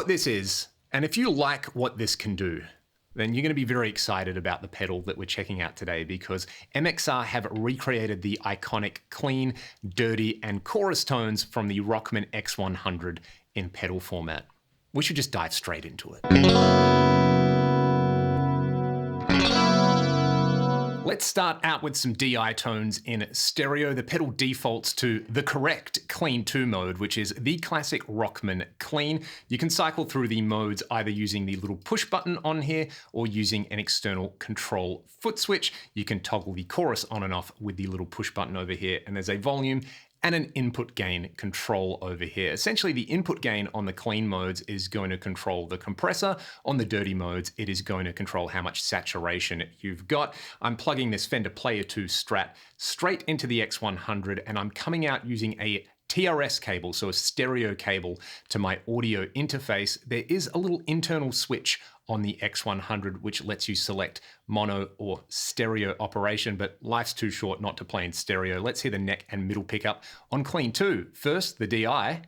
this is, and if you like what this can do, then you're going to be very excited about the pedal that we're checking out today, because MXR have recreated the iconic clean, dirty, and chorus tones from the Rockman X100 in pedal format. We should just dive straight into it. Let's start out with some DI tones in stereo. The pedal defaults to the correct Clean 2 mode, which is the classic Rockman Clean. You can cycle through the modes either using the little push button on here or using an external control foot switch. You can toggle the chorus on and off with the little push button over here, and there's a volume and an input gain control over here. Essentially, the input gain on the clean modes is going to control the compressor. On the dirty modes, it is going to control how much saturation you've got. I'm plugging this Fender Player 2 Strat straight into the X100, and I'm coming out using a TRS cable, so a stereo cable, to my audio interface. There is a little internal switch on the X100 which lets you select mono or stereo operation, but life's too short not to play in stereo. Let's hear the neck and middle pickup on Clean 2. First, the DI.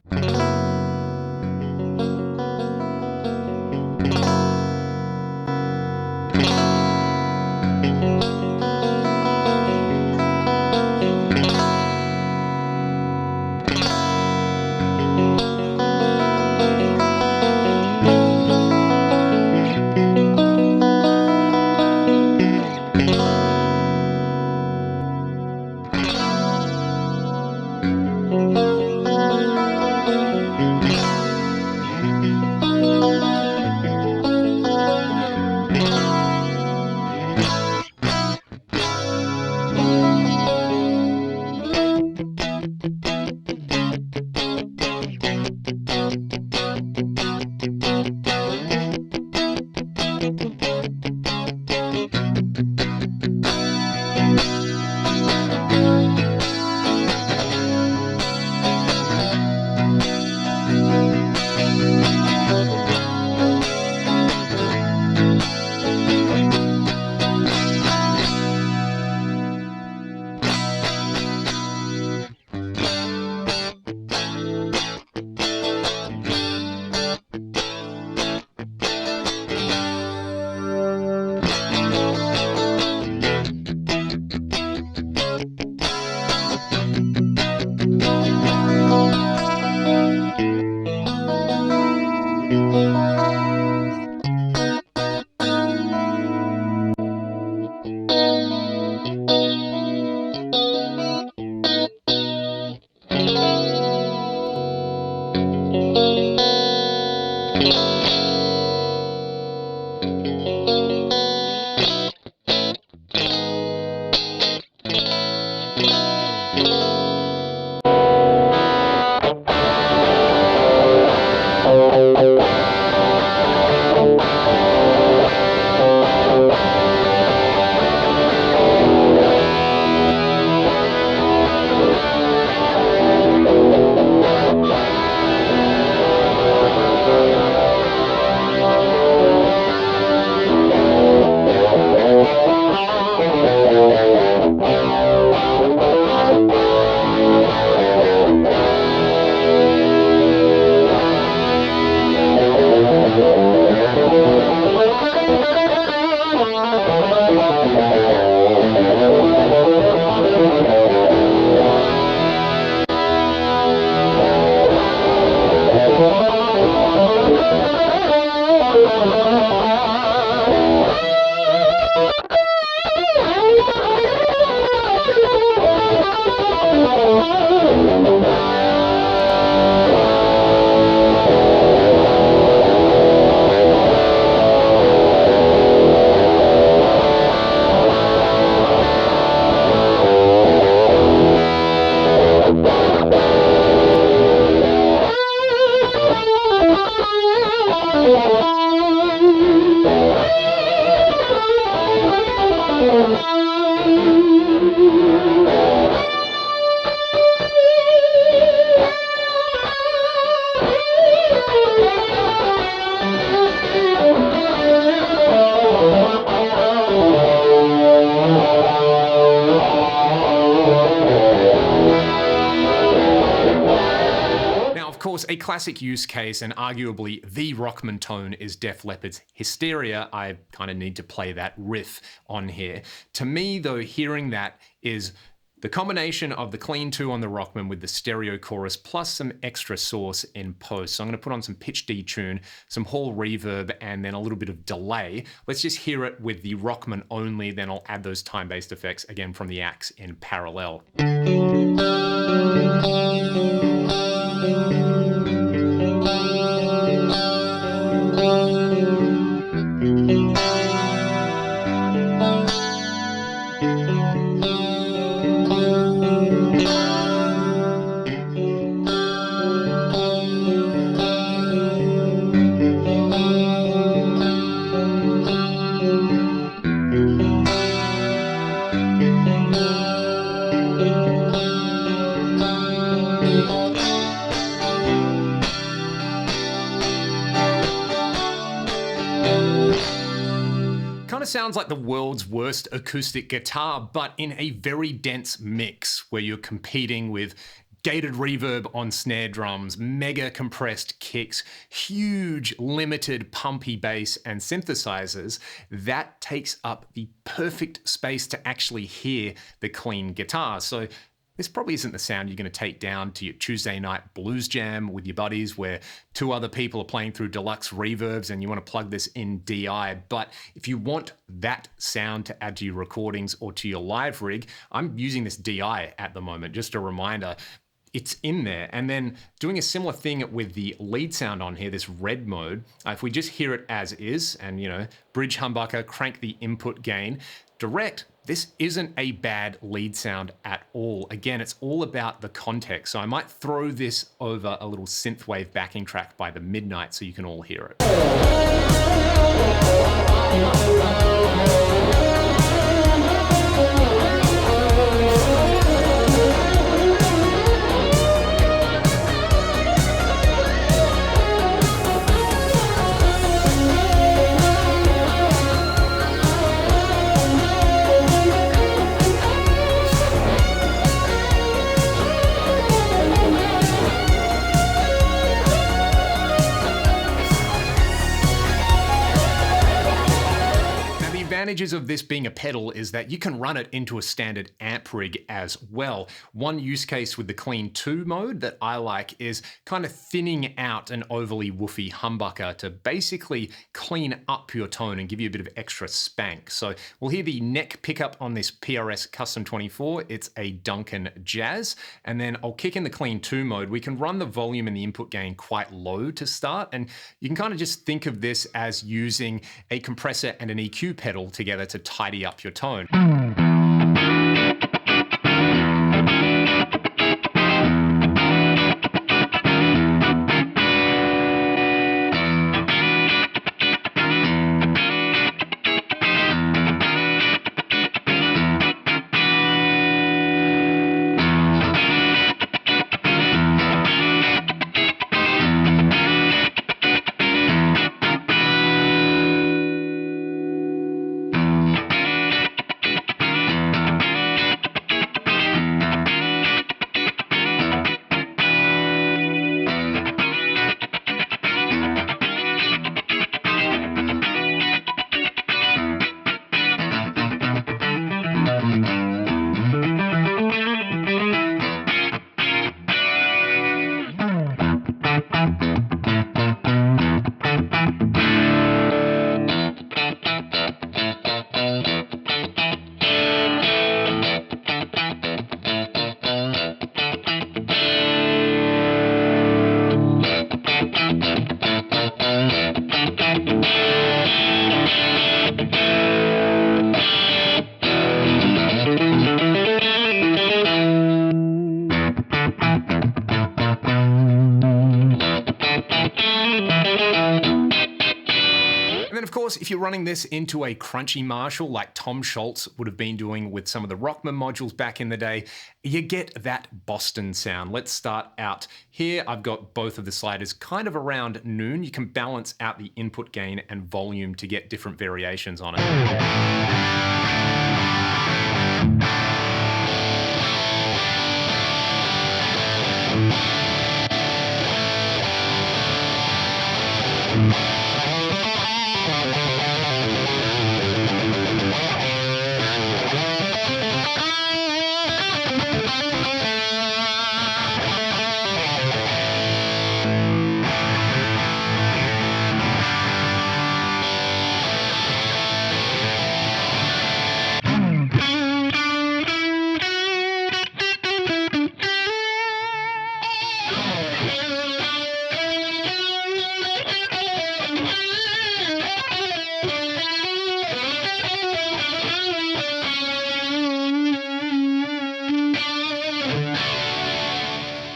course, a classic use case and arguably the Rockman tone is Def Leppard's Hysteria. I kind of need to play that riff on here. To me, though, hearing that is the combination of the clean 2 on the Rockman with the stereo chorus plus some extra sauce in post. So I'm going to put on some pitch detune, some hall reverb, and then a little bit of delay. Let's just hear it with the Rockman only, then I'll add those time-based effects again from the axe in parallel. Kind of sounds like the world's worst acoustic guitar, but in a very dense mix where you're competing with gated reverb on snare drums, mega compressed kicks, huge limited pumpy bass and synthesizers. That takes up the perfect space to actually hear the clean guitar. So this probably isn't the sound you're going to take down to your Tuesday night blues jam with your buddies where 2 other people are playing through deluxe reverbs and you want to plug this in DI. But if you want that sound to add to your recordings or to your live rig, I'm using this DI at the moment. Just a reminder, it's in there. And then doing a similar thing with the lead sound on here, this red mode, if we just hear it as is and, bridge humbucker, crank the input gain, direct, this isn't a bad lead sound at all. Again, it's all about the context. So I might throw this over a little synthwave backing track by the Midnight so you can all hear it. Advantages of this being a pedal is that you can run it into a standard amp rig as well. One use case with the clean 2 mode that I like is kind of thinning out an overly woofy humbucker to basically clean up your tone and give you a bit of extra spank. So we'll hear the neck pickup on this PRS Custom 24. It's a Duncan Jazz. And then I'll kick in the clean 2 mode. We can run the volume and the input gain quite low to start. And you can kind of just think of this as using a compressor and an EQ pedal together to tidy up your tone. If you're running this into a crunchy Marshall like Tom Scholz would have been doing with some of the Rockman modules back in the day, you get that Boston sound. Let's start out here. I've got both of the sliders kind of around noon. You can balance out the input gain and volume to get different variations on it.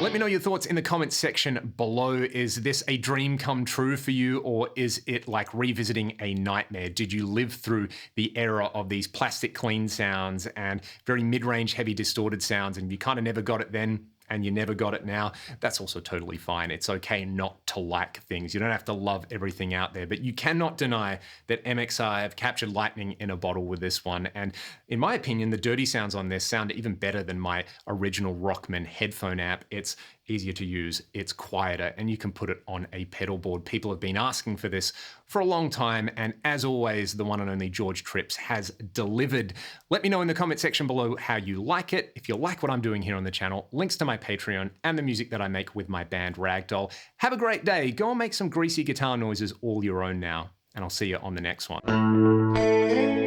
Let me know your thoughts in the comments section below. Is this a dream come true for you, or is it like revisiting a nightmare? Did you live through the era of these plastic clean sounds and very mid-range heavy distorted sounds, and you kind of never got it then and you never got it now? That's also totally fine. It's okay not to like things. You don't have to love everything out there, but you cannot deny that MXR have captured lightning in a bottle with this one. And in my opinion, the dirty sounds on this sound even better than my original Rockman headphone amp. It's easier to use, it's quieter, and you can put it on a pedal board. People have been asking for this for a long time, and as always, the one and only George Trips has delivered. Let me know in the comment section below how you like it. If you like what I'm doing here on the channel, links to my Patreon and the music that I make with my band Ragdoll. Have a great day. Go and make some greasy guitar noises all your own now, and I'll see you on the next one.